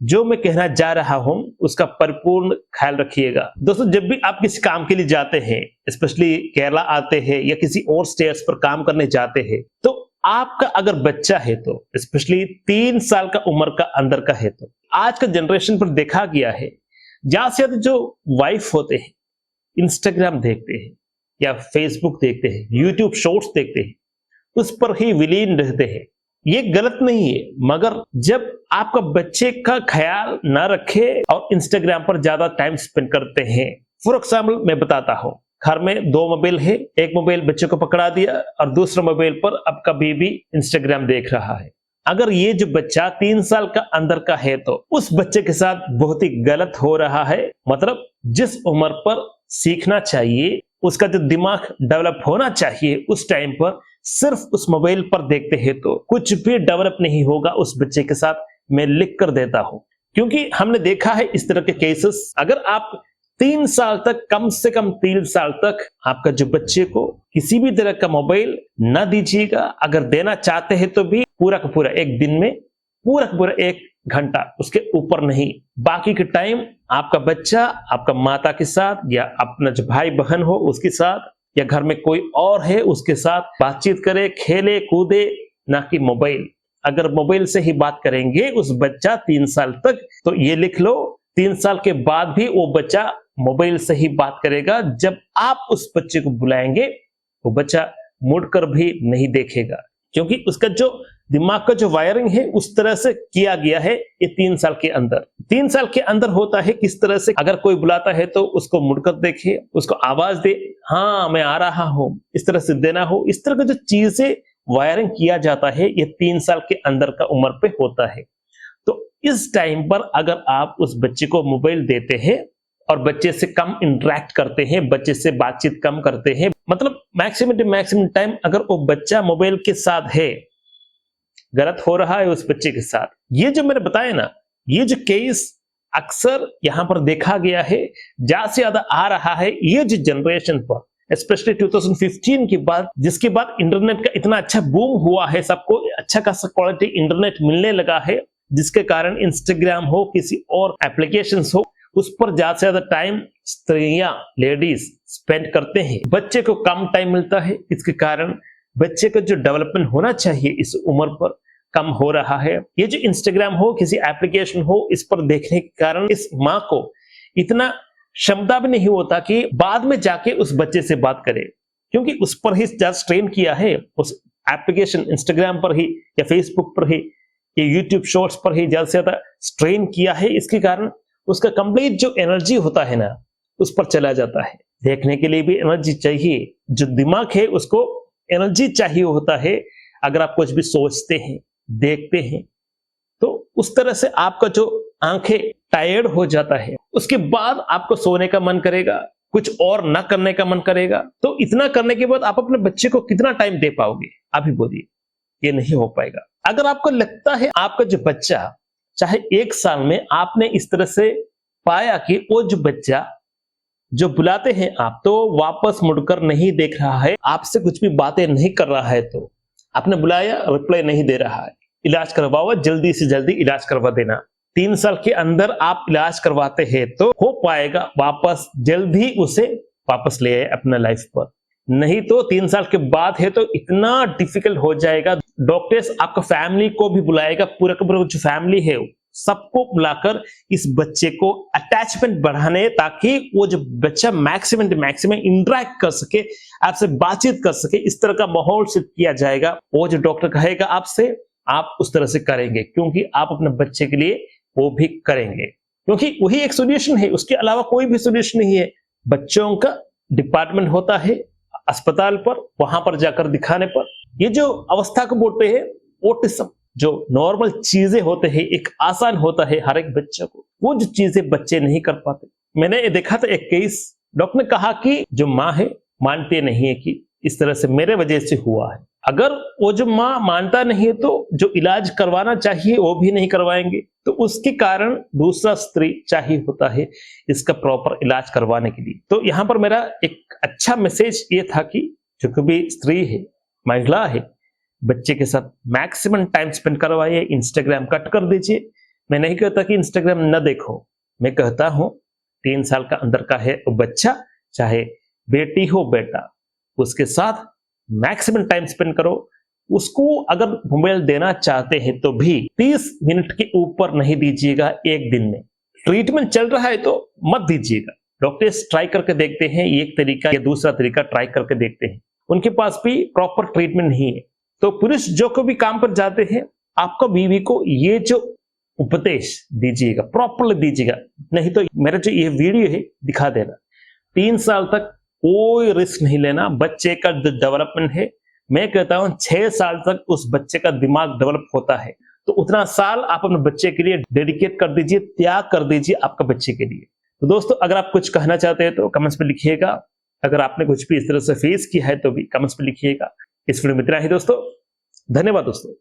जो मैं कहना जा रहा हूं उसका परिपूर्ण ख्याल रखिएगा। दोस्तों, जब भी आप किसी काम के लिए जाते हैं, स्पेशली केरला आते हैं या किसी और स्टेट्स पर काम करने जाते हैं, तो आपका अगर बच्चा है तो स्पेशली 3 साल का उम्र का अंदर का है तो आज का जनरेशन पर देखा गया है ज्यादा से ज्यादा जो वाइफ होते हैं इंस्टाग्राम देखते हैं या फेसबुक देखते हैं, यूट्यूब शॉर्ट्स देखते हैं, उस पर ही विलीन रहते हैं। ये गलत नहीं है, मगर जब आपका बच्चे का ख्याल ना रखे और इंस्टाग्राम पर ज्यादा टाइम स्पेंड करते हैं। फॉर एग्जाम्पल मैं बताता हूं, घर में 2 मोबाइल है, एक मोबाइल बच्चे को पकड़ा दिया और दूसरे मोबाइल पर आपका बेबी इंस्टाग्राम देख रहा है। अगर ये जो बच्चा 3 साल का अंदर का है तो उस बच्चे के साथ बहुत ही गलत हो रहा है। मतलब जिस उम्र पर सीखना चाहिए, उसका जो दिमाग डेवलप होना चाहिए, उस टाइम पर सिर्फ उस मोबाइल पर देखते हैं तो कुछ भी डेवलप नहीं होगा उस बच्चे के साथ। मैं लिख कर देता हूं, क्योंकि हमने देखा है इस तरह के केसेस। अगर आप 3 साल तक, कम से कम 3 साल तक आपका जो बच्चे को किसी भी तरह का मोबाइल ना दीजिएगा। अगर देना चाहते हैं तो भी पूरा का पूरा एक दिन में पूरा का पूरा 1 घंटा, उसके ऊपर नहीं। बाकी के टाइम आपका बच्चा आपका माता के साथ या अपना जो भाई बहन हो उसके साथ या घर में कोई और है उसके साथ बातचीत करे, खेले कूदे, ना कि मोबाइल। अगर मोबाइल से ही बात करेंगे उस बच्चा 3 साल तक, तो ये लिख लो 3 साल के बाद भी वो बच्चा मोबाइल से ही बात करेगा। जब आप उस बच्चे को बुलाएंगे वो बच्चा मुड़कर भी नहीं देखेगा, क्योंकि उसका जो दिमाग का जो वायरिंग है उस तरह से किया गया है। ये 3 साल के अंदर 3 साल के अंदर होता है किस तरह से, अगर कोई बुलाता है तो उसको मुड़कर देखे, उसको आवाज दे, हाँ मैं आ रहा हूं, इस तरह से देना हो। इस तरह का जो चीजें वायरिंग किया जाता है ये 3 साल के अंदर का उम्र पे होता है। तो इस टाइम पर अगर आप उस बच्चे को मोबाइल देते हैं और बच्चे से कम इंटरेक्ट करते हैं, बच्चे से बातचीत कम करते हैं, मतलब मैक्सिमम टाइम अगर वो बच्चा मोबाइल के साथ है, गलत हो रहा है उस बच्चे के साथ। ये जो मैंने बताया ना, ये जो केस अक्सर यहां पर देखा गया है, ज्यादा से ज्यादा आ रहा है ये जो जनरेशन पर, स्पेशली 2015 के बाद, जिसके बाद इंटरनेट का इतना अच्छा बूम हुआ है, सबको अच्छा खासा क्वालिटी इंटरनेट मिलने लगा है, जिसके कारण इंस्टाग्राम हो किसी और एप्लीकेशंस हो, उस पर ज्यादा से ज्यादा टाइम स्त्रियां, लेडीज स्पेंड करते हैं। बच्चे को कम टाइम मिलता है, इसके कारण बच्चे का जो डेवलपमेंट होना चाहिए इस उम्र पर कम हो रहा है। ये जो इंस्टाग्राम हो किसी एप्लीकेशन हो, इस पर देखने के कारण इस माँ को इतना क्षमता भी नहीं होता कि बाद में जाके उस बच्चे से बात करे, क्योंकि उस पर ही ज्यादा स्ट्रेन किया है, उस एप्लीकेशन इंस्टाग्राम पर ही या फेसबुक पर ही या यूट्यूब शॉर्ट्स पर ही ज्यादा से ज्यादा स्ट्रेन किया है। इसके कारण उसका कंप्लीट जो एनर्जी होता है ना, उस पर चला जाता है। देखने के लिए भी एनर्जी चाहिए, जो दिमाग है उसको एनर्जी चाहिए होता है। अगर आप कुछ भी सोचते हैं, देखते हैं, तो उस तरह से आपका जो आंखें टायर्ड हो जाता है, उसके बाद आपको सोने का मन करेगा, कुछ और ना करने का मन करेगा। तो इतना करने के बाद आप अपने बच्चे को कितना टाइम दे पाओगे? आप ही बोलिए, ये नहीं हो पाएगा। अगर आपको लगता है आपका जो बच्चा, चाहे 1 साल में आपने इस तरह से पाया कि वो जो बच्चा जो बुलाते हैं आप तो वापस मुड़कर नहीं देख रहा है, आपसे कुछ भी बातें नहीं कर रहा है, तो आपने बुलाया रिप्लाई नहीं दे रहा है, इलाज करवाओ, जल्दी से जल्दी इलाज करवा देना। 3 साल के अंदर आप इलाज करवाते हैं तो हो पाएगा वापस, जल्दी उसे वापस ले आए अपना लाइफ पर। नहीं तो 3 साल के बाद है तो इतना डिफिकल्ट हो जाएगा। डॉक्टर्स आपका फैमिली को भी बुलाएगा, पूरा का पूरा जो फैमिली है सबको बुलाकर इस बच्चे को अटैचमेंट बढ़ाने, ताकि वो जो बच्चा मैक्सिमम इंटरेक्ट कर सके, आपसे बातचीत कर सके, इस तरह का माहौल सेट किया जाएगा। वो जो डॉक्टर कहेगा आपसे, आप उस तरह से करेंगे, क्योंकि आप अपने बच्चे के लिए वो भी करेंगे, क्योंकि वही एक सोल्यूशन है, उसके अलावा कोई भी सोल्यूशन नहीं है। बच्चों का डिपार्टमेंट होता है अस्पताल पर, वहां पर जाकर दिखाने पर। ये जो अवस्था को बोलते हैं ऑटिज्म, जो नॉर्मल चीजें होते हैं, एक आसान होता है हर एक बच्चे को, वो जो चीजें बच्चे नहीं कर पाते। मैंने देखा था एक केस, डॉक्टर ने कहा कि जो माँ है मानते नहीं है कि इस तरह से मेरे वजह से हुआ है। अगर वो जो माँ मानता नहीं है तो जो इलाज करवाना चाहिए वो भी नहीं करवाएंगे, तो उसके कारण दूसरा स्त्री चाहिए होता है इसका प्रॉपर इलाज करवाने के लिए। तो यहाँ पर मेरा एक अच्छा मैसेज ये था कि जो कभी स्त्री है, महिला है, बच्चे के साथ मैक्सिमम टाइम स्पेंड करवाइए, इंस्टाग्राम कट कर दीजिए, मैं नहीं कहता कि इंस्टाग्राम न देखो, मैं कहता हूं 3 साल का अंदर का है वो बच्चा, चाहे बेटी हो बेटा, उसके साथ मैक्सिमम टाइम स्पेंड करो। उसको अगर मोबाइल देना चाहते हैं तो भी 30 मिनट के ऊपर नहीं दीजिएगा एक दिन में। ट्रीटमेंट चल रहा है तो मत दीजिएगा। डॉक्टर्स ट्राई करके देखते हैं, एक तरीका या दूसरा तरीका ट्राई करके देखते हैं, उनके पास भी प्रॉपर ट्रीटमेंट नहीं है। तो पुरुष जो को भी काम पर जाते हैं, आपको बीवी को ये जो उपदेश दीजिएगा प्रॉपरली दीजिएगा, नहीं तो मेरा जो ये वीडियो है दिखा देना। 3 साल तक कोई रिस्क नहीं लेना। बच्चे का जो डेवलपमेंट है, मैं कहता हूं 6 साल तक उस बच्चे का दिमाग डेवलप होता है, तो उतना साल आप अपने बच्चे के लिए डेडिकेट कर दीजिए, त्याग कर दीजिए आपका बच्चे के लिए। तो दोस्तों, अगर आप कुछ कहना चाहते हैं तो कमेंट्स में लिखिएगा। अगर आपने कुछ भी इस तरह से फेस किया है तो भी कमेंट्स में लिखिएगा। इस वीडियो में इतना ही दोस्तों, धन्यवाद दोस्तों।